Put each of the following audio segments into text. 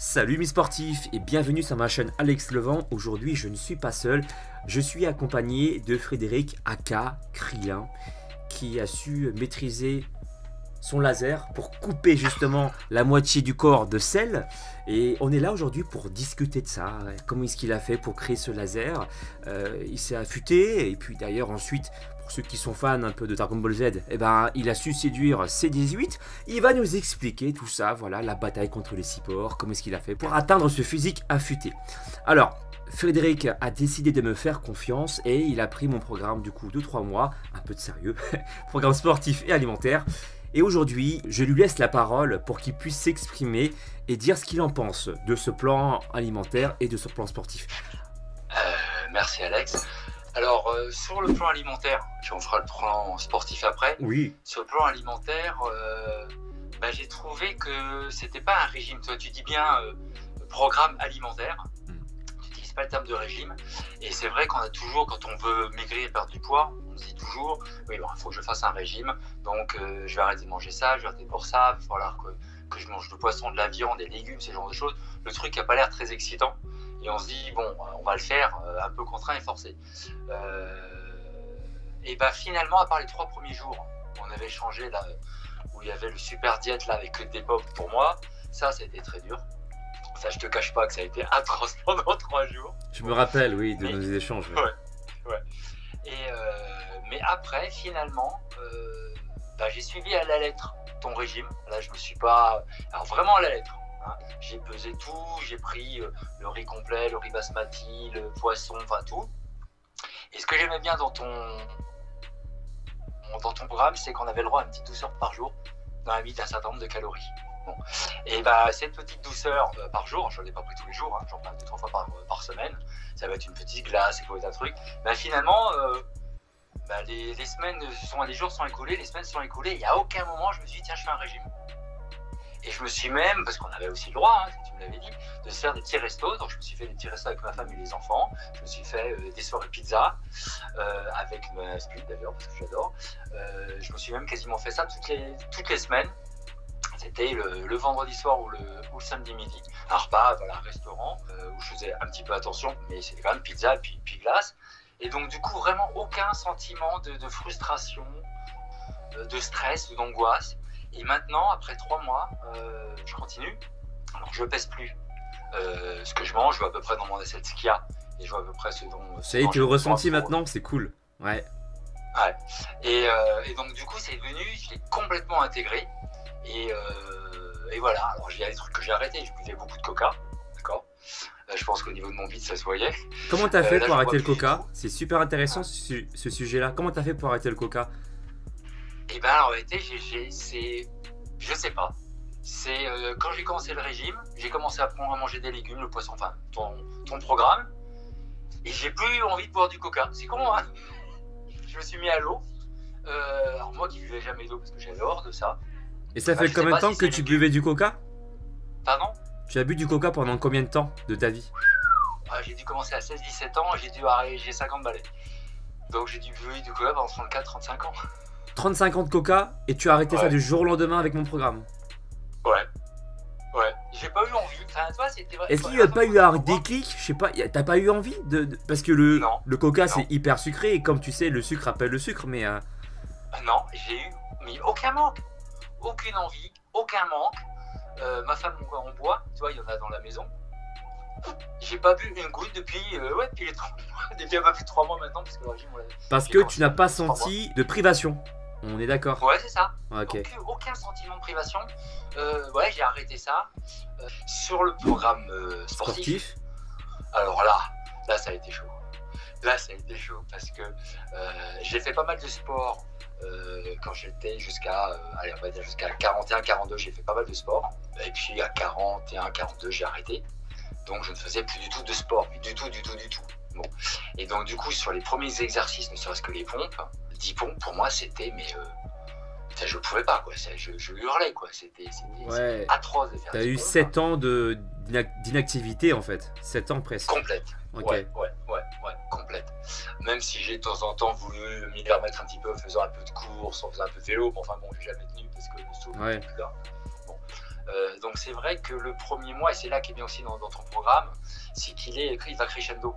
Salut mes sportifs et bienvenue sur ma chaîne Alex Levent. Aujourd'hui je ne suis pas seul, je suis accompagné de Frédéric aka Krillin qui a su maîtriser son laser pour couper justement la moitié du corps de sel. Et on est là aujourd'hui pour discuter de ça, comment est-ce qu'il a fait pour créer ce laser. Il s'est affûté et puis d'ailleurs ensuite, pour ceux qui sont fans un peu de Dragon Ball Z, eh ben, il a su séduire C18. Il va nous expliquer tout ça, voilà, la bataille contre les cyborgs, comment est-ce qu'il a fait pour atteindre ce physique affûté. Alors, Frédéric a décidé de me faire confiance et il a pris mon programme du coup de 3 mois, un peu de sérieux, programme sportif et alimentaire. Et aujourd'hui, je lui laisse la parole pour qu'il puisse s'exprimer et dire ce qu'il en pense de ce plan alimentaire et de ce plan sportif. Merci Alex. Alors, sur le plan alimentaire, puis on fera le plan sportif après. Oui. Sur le plan alimentaire, j'ai trouvé que c'était pas un régime. Toi, tu dis bien programme alimentaire. Tu n'utilises pas le terme de régime. Et c'est vrai qu'on a toujours, quand on veut maigrir et perdre du poids, on se dit toujours, oui, bon, il faut que je fasse un régime. Donc, je vais arrêter de manger ça, je vais arrêter pour ça. Il va falloir que je mange du poisson, de la viande, des légumes, ce genre de choses. Le truc n'a pas l'air très excitant. Et on se dit, bon, on va le faire un peu contraint et forcé. Et finalement, à part les 3 premiers jours, on avait changé là, où il y avait le super diète là, avec que des pommes pour moi, ça a été très dur. Ça, je te cache pas que ça a été atroce pendant 3 jours. Je me rappelle, oui, de nos échanges. Oui. Ouais. Mais après, finalement, j'ai suivi à la lettre ton régime. Là, je me suis pas... Alors, vraiment à la lettre. Hein. J'ai pesé tout, j'ai pris le riz complet, le riz basmati, le poisson, enfin tout. Et ce que j'aimais bien dans ton programme, c'est qu'on avait le droit à une petite douceur par jour dans la limite d'un certain nombre de calories. Bon. Et cette petite douceur par jour, je ne l'ai pas pris tous les jours, hein, j'en prends 2-3 fois par semaine, ça va être une petite glace, ça peut être un truc. Finalement, les semaines les jours sont écoulés, les semaines sont écoulées, et à aucun moment je me suis dit tiens, je fais un régime. Et je me suis même, parce qu'on avait aussi le droit, hein, tu me l'avais dit, de se faire des petits restos. Donc je me suis fait des petits restos avec ma femme et les enfants. Je me suis fait des soirées pizza avec ma split d'ailleurs, parce que j'adore. Je me suis même quasiment fait ça toutes les semaines. C'était le vendredi soir ou le samedi midi. Un repas, voilà, un restaurant où je faisais un petit peu attention, mais c'était quand même pizza et puis glace. Et donc du coup, vraiment aucun sentiment de frustration, de stress ou d'angoisse. Et maintenant, après 3 mois, je continue. Alors, je ne pèse plus ce que je mange. Je vois à peu près dans mon assiette ce qu'il y a. Et je vois à peu près ce dont... Ça y est, tu le ressentis maintenant, c'est cool. Ouais. Ouais. Et donc, du coup, c'est devenu... Je l'ai complètement intégré. Et voilà. Alors, il y a des trucs que j'ai arrêtés. Je buvais beaucoup de coca. D'accord. Je pense qu'au niveau de mon bide, ça se voyait. Comment t'as fait pour arrêter le coca? C'est super intéressant ce sujet-là. Comment t'as fait pour arrêter le coca? En réalité, je sais pas. C'est quand j'ai commencé le régime, j'ai commencé à apprendre à manger des légumes, le poisson, enfin ton programme, et j'ai plus envie de boire du coca. C'est con, hein. Je me suis mis à l'eau. Alors moi qui buvais jamais d'eau parce que j'avais horreur de ça. Et ça fait combien de temps que tu buvais du coca? Pardon? Tu as bu du coca pendant combien de temps de ta vie? J'ai dû commencer à 16-17 ans, j'ai 50 balais. Donc j'ai dû boire du coca pendant 34-35 ans. 35 ans de coca et tu as arrêté ça du jour au lendemain avec mon programme. Ouais. J'ai pas eu envie. Enfin, toi, c'était vrai. Est-ce qu'il n'y a pas eu un déclic? Je sais pas, t'as pas eu envie parce que le coca c'est hyper sucré et comme tu sais, le sucre appelle le sucre, mais. Non, j'ai eu aucun manque. Aucune envie, aucun manque. Ma femme en boit, tu vois, il y en a dans la maison. J'ai pas bu une goutte depuis les 3 mois. Depuis un peu plus de 3 mois maintenant. Parce que tu n'as pas senti de privation. On est d'accord? Ouais, c'est ça. Okay. Donc, aucun sentiment de privation. J'ai arrêté ça. Sur le programme sportif. Alors là, ça a été chaud. Là, ça a été chaud parce que j'ai fait pas mal de sport quand j'étais jusqu'à 41, 42. J'ai fait pas mal de sport. Et puis à 41, 42, j'ai arrêté. Donc je ne faisais plus du tout de sport, mais du tout. Bon. Et donc du coup sur les premiers exercices, ne serait-ce que les pompes, 10 pompes pour moi c'était je pouvais pas quoi, je hurlais quoi, c'était atroce de faire. T'as eu 7 ans d'inactivité en fait, 7 ans presque. Complète. Okay. Ouais, complète. Même si j'ai de temps en temps voulu m'y permettre un petit peu en faisant un peu de course, en faisant un peu de vélo, mais enfin bon, j'ai jamais tenu parce que le souffle n'était plus là. Bon. Donc c'est vrai que le premier mois, et c'est là qui est bien aussi dans ton programme, c'est qu'il va crescendo.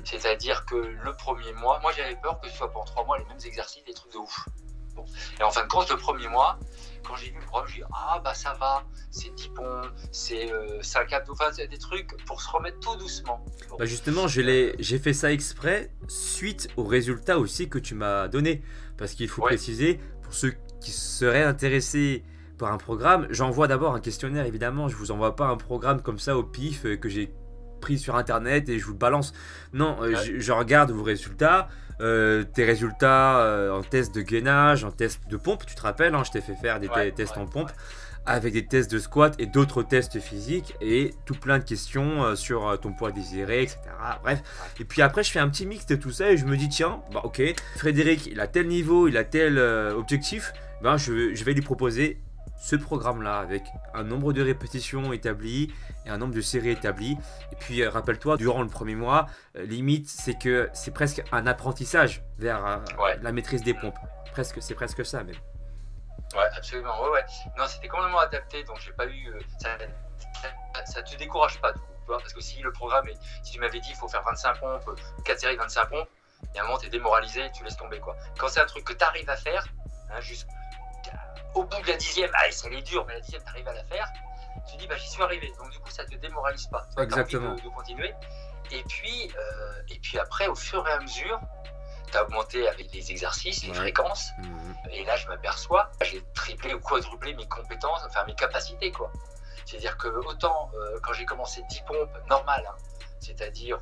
C'est-à-dire que le premier mois, moi j'avais peur que ce soit pendant 3 mois les mêmes exercices, des trucs de ouf. Bon. Et en fin de compte, le premier mois, quand j'ai vu le programme, j'ai dit ah bah ça va, c'est 10 ponts, c'est 5 abdos, enfin c'est des trucs pour se remettre tout doucement. Bon. Bah justement, j'ai fait ça exprès suite aux résultats aussi que tu m'as donné. Parce qu'il faut préciser, pour ceux qui seraient intéressés par un programme, j'envoie d'abord un questionnaire évidemment, je vous envoie pas un programme comme ça au pif que j'ai pris sur internet et je vous le balance. Non, je regarde vos résultats, tes résultats en test de gainage, en test de pompe, tu te rappelles, hein, je t'ai fait faire des tests en pompe avec des tests de squat et d'autres tests physiques et tout plein de questions sur ton poids désiré, etc. Bref, et puis après je fais un petit mix de tout ça et je me dis tiens, bah ok, Frédéric il a tel niveau, il a tel objectif, ben je vais lui proposer ce programme-là avec un nombre de répétitions établi et un nombre de séries établies. Et puis rappelle-toi, durant le premier mois, limite c'est que c'est presque un apprentissage vers la maîtrise des pompes. C'est presque ça même. Ouais, absolument. Ouais. Non, c'était complètement adapté, donc j'ai pas eu. Ça te décourage pas, du coup, tu vois, parce que si le programme, si tu m'avais dit il faut faire 25 pompes, 4 séries, 25 pompes, il y a un moment tu es démoralisé, tu laisses tomber quoi. Quand c'est un truc que tu arrives à faire, hein, au bout de la 10e, allez, ça allait dur, mais la 10e, tu arrives à la faire, tu dis bah j'y suis arrivé, donc du coup ça te démoralise pas. Tu vois, exactement. T'as envie de continuer. Et puis après, au fur et à mesure, tu as augmenté avec les exercices, les fréquences. Et là, je m'aperçois, j'ai triplé ou quadruplé mes compétences, enfin mes capacités, quoi. C'est-à-dire que autant quand j'ai commencé 10 pompes normales, hein, c'est-à-dire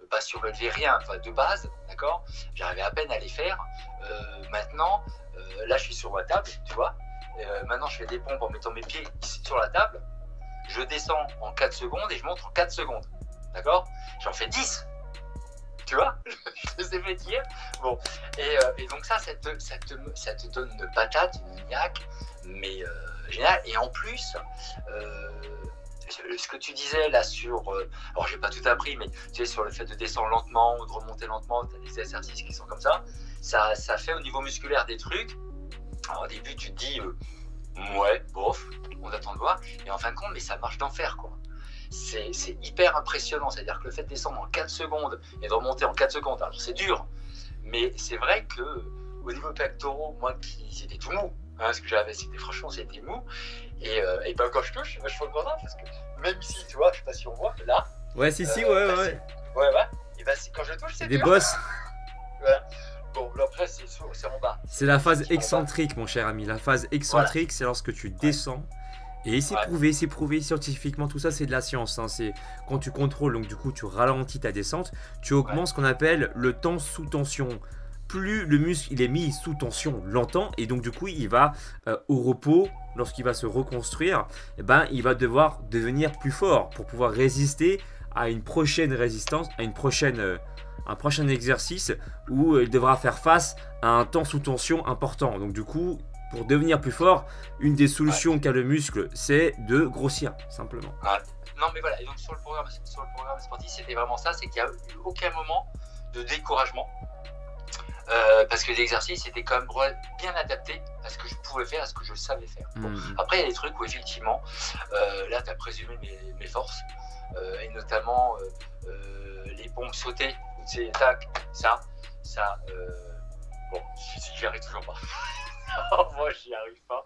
pas surélever rien, enfin de base, d'accord, j'arrivais à peine à les faire. Maintenant, là, je suis sur ma table, tu vois. Maintenant, je fais des pompes en mettant mes pieds ici sur la table. Je descends en 4 secondes et je monte en 4 secondes, d'accord. J'en fais 10. Tu vois, je te ai fait dire. Bon, et donc ça te donne une patate, une niaque, mais génial. Et en plus, ce que tu disais là sur, alors j'ai pas tout appris, mais tu sais, sur le fait de descendre lentement ou de remonter lentement, tu as des exercices qui sont comme ça. Ça fait au niveau musculaire des trucs. Alors, au début, tu te dis, ouais, bof, on attend de voir. Et en fin de compte, mais ça marche d'enfer, quoi. C'est hyper impressionnant, c'est-à-dire que le fait de descendre en 4 secondes et de remonter en 4 secondes, alors c'est dur, mais c'est vrai que au niveau pectoraux, moi c'était tout mou, hein, ce que j'avais, franchement c'était mou, et ben quand je touche, je suis vachement content parce que même ici, tu vois, je sais pas si on voit, là. Ouais, si, ouais. Et ben quand je touche, c'est des dur. bosses. Voilà. Bon, après c'est en bas. C'est la phase excentrique, mon cher ami. La phase excentrique, c'est lorsque tu descends. Et c'est prouvé scientifiquement, tout ça c'est de la science, hein. C'est quand tu contrôles, donc du coup tu ralentis ta descente, tu augmentes ce qu'on appelle le temps sous tension. Plus le muscle il est mis sous tension longtemps, et donc du coup il va au repos, lorsqu'il va se reconstruire, et ben, il va devoir devenir plus fort pour pouvoir résister à une prochaine résistance, à un prochain exercice où il devra faire face à un temps sous tension important. Donc du coup, pour devenir plus fort, une des solutions qu'a le muscle, c'est de grossir, simplement. Non, mais voilà, et donc sur le programme sportif, c'était vraiment ça, c'est qu'il n'y a eu aucun moment de découragement, parce que les exercices étaient quand même bien adaptés à ce que je pouvais faire, à ce que je savais faire. Bon. Après, il y a des trucs où effectivement, là, tu as présumé mes forces, et notamment les pompes sautées, où tu sais, tac, ça, bon, j'y arrive toujours pas. Moi, j'y arrive pas.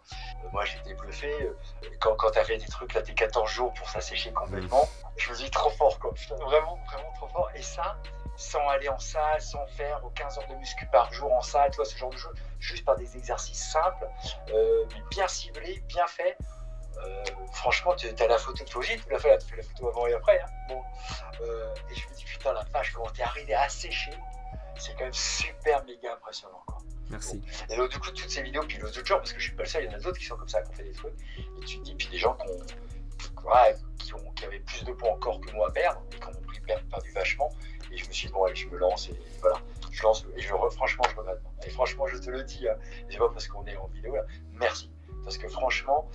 Moi, j'étais bluffé. Quand tu as fait des trucs, là, t'es 14 jours pour s'assécher complètement. Je me dis trop fort, quoi. Putain, vraiment trop fort. Et ça, sans aller en salle, sans faire 15 heures de muscu par jour en salle, tu vois, ce genre de choses, juste par des exercices simples, mais bien ciblés, bien faits. Franchement, tu as la photo de toi aussi, tu l'as fait, tu fais la photo avant et après. Hein. Bon. Et je me dis, putain, la vache, comment t'es arrivé à assécher, c'est quand même super méga impressionnant, quoi. Merci. Et donc, du coup, toutes ces vidéos, puis les autres genres, parce que je suis pas le seul, il y en a d'autres qui sont comme ça, qui ont fait des trucs. Et tu te dis, puis des gens qui avaient plus de poids encore que moi à perdre, et qui ont perdu vachement. Et je me suis dit, bon, allez, je me lance, et voilà. Je lance, et franchement, je regrette pas. Et franchement, je te le dis, hein, c'est pas parce qu'on est en vidéo, là, merci. Parce que franchement,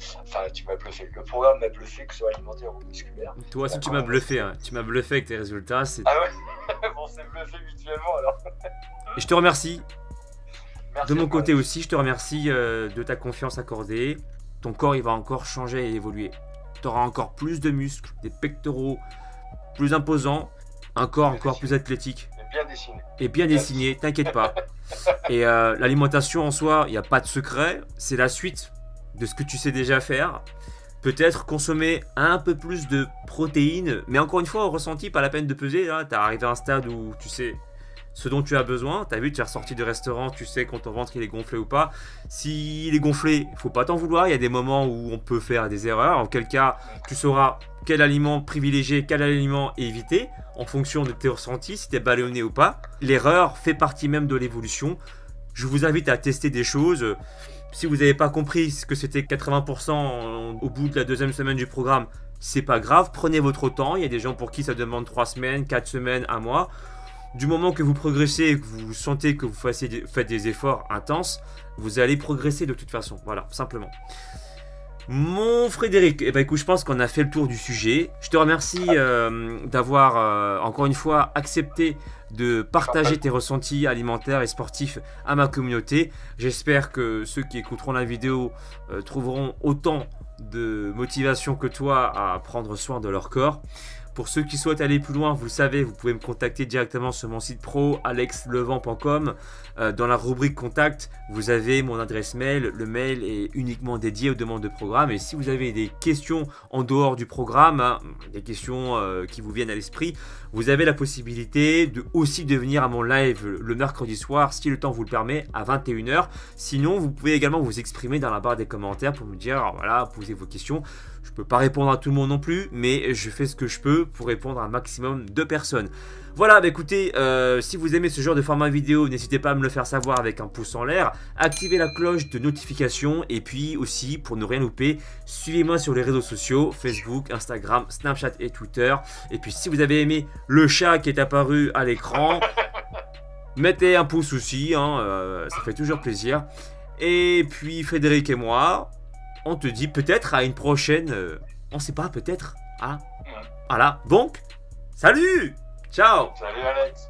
tu m'as bluffé. Le programme m'a bluffé, que ce soit alimentaire ou musculaire. Toi aussi, tu m'as bluffé. Hein. Tu m'as bluffé avec tes résultats. Ah ouais. Bon, c'est bluffé mutuellement alors. Et je te remercie. Merci de mon côté aussi, je te remercie de ta confiance accordée. ton corps il va encore changer et évoluer. Tu auras encore plus de muscles, des pectoraux plus imposants, un corps encore plus athlétique. Et bien dessiné, t'inquiète pas. Et l'alimentation en soi, il n'y a pas de secret, c'est la suite de ce que tu sais déjà faire. Peut-être consommer un peu plus de protéines, mais encore une fois, au ressenti, pas la peine de peser. Tu es arrivé à un stade où tu sais ce dont tu as besoin. Tu as vu, tu es ressorti du restaurant, tu sais quand ton ventre il est gonflé ou pas. S'il est gonflé, il faut pas t'en vouloir. Il y a des moments où on peut faire des erreurs. En quel cas, tu sauras quel aliment privilégier, quel aliment éviter en fonction de tes ressentis, si tu es ballonné ou pas. L'erreur fait partie même de l'évolution. Je vous invite à tester des choses. Si vous n'avez pas compris ce que c'était 80% au bout de la deuxième semaine du programme, c'est pas grave, prenez votre temps. Il y a des gens pour qui ça demande 3 semaines, 4 semaines, 1 mois. Du moment que vous progressez et que vous sentez que vous faites des efforts intenses, vous allez progresser de toute façon. Voilà, simplement. Mon Frédéric, eh ben écoute, je pense qu'on a fait le tour du sujet. Je te remercie d'avoir encore une fois accepté de partager tes ressentis alimentaires et sportifs à ma communauté. J'espère que ceux qui écouteront la vidéo trouveront autant de motivation que toi à prendre soin de leur corps. Pour ceux qui souhaitent aller plus loin, vous le savez, vous pouvez me contacter directement sur mon site pro alexlevent.com. Dans la rubrique contact, vous avez mon adresse mail. Le mail est uniquement dédié aux demandes de programme. Et si vous avez des questions en dehors du programme, hein, des questions qui vous viennent à l'esprit, vous avez la possibilité aussi de venir à mon live le mercredi soir, si le temps vous le permet, à 21 h. Sinon, vous pouvez également vous exprimer dans la barre des commentaires pour me dire, alors voilà, posez vos questions. Je ne peux pas répondre à tout le monde non plus, mais je fais ce que je peux pour répondre à un maximum de personnes. Voilà, bah écoutez, si vous aimez ce genre de format vidéo, n'hésitez pas à me le faire savoir avec un pouce en l'air. Activez la cloche de notification et puis aussi, pour ne rien louper, suivez-moi sur les réseaux sociaux, Facebook, Instagram, Snapchat et Twitter. Et puis si vous avez aimé le chat qui est apparu à l'écran, mettez un pouce aussi, hein, ça fait toujours plaisir. Et puis Frédéric et moi, on te dit peut-être à une prochaine, on sait pas, peut-être, hein. Voilà, donc, salut. Ciao. Salut Alex.